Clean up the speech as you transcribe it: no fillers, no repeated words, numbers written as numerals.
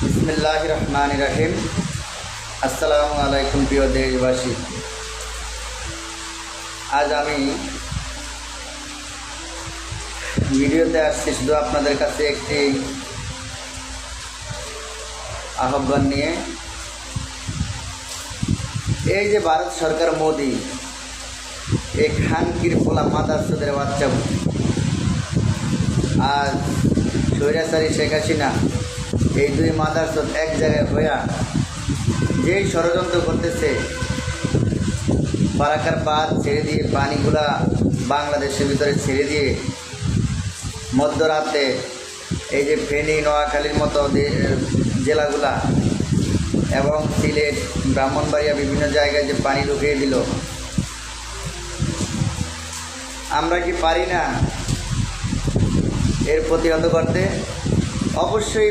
বিসমিল্লাহির রহমানির রহিম। আসসালামু আলাইকুম প্রিয় দেশবাসী। আজ আমি ভিডিওতে আসছি শুধু আপনাদের কাছে একটি আহ্বান নিয়ে। এই যে ভারত সরকার মোদি, এই খানকির পোলা মাদারচোদের বাচ্চা, আর স্বৈরাচারী শেখ হাসিনা, এই দুই মাদারচোদ এক জায়গায় হইয়া যেই ষড়যন্ত্র করতেছে, ফারাক্কার বাঁধ ছেড়ে দিয়ে পানিগুলা বাংলাদেশের ভিতরে ছেড়ে দিয়ে মধ্যরাতে এই যে ফেনী, নোয়াখালীর মতো জেলাগুলা এবং সিলেট, ব্রাহ্মণবাড়িয়া বিভিন্ন জায়গায় যে পানি ঢুকিয়ে দিল, আমরা কি পারি না এর প্রতিহত করতে? অবশ্যই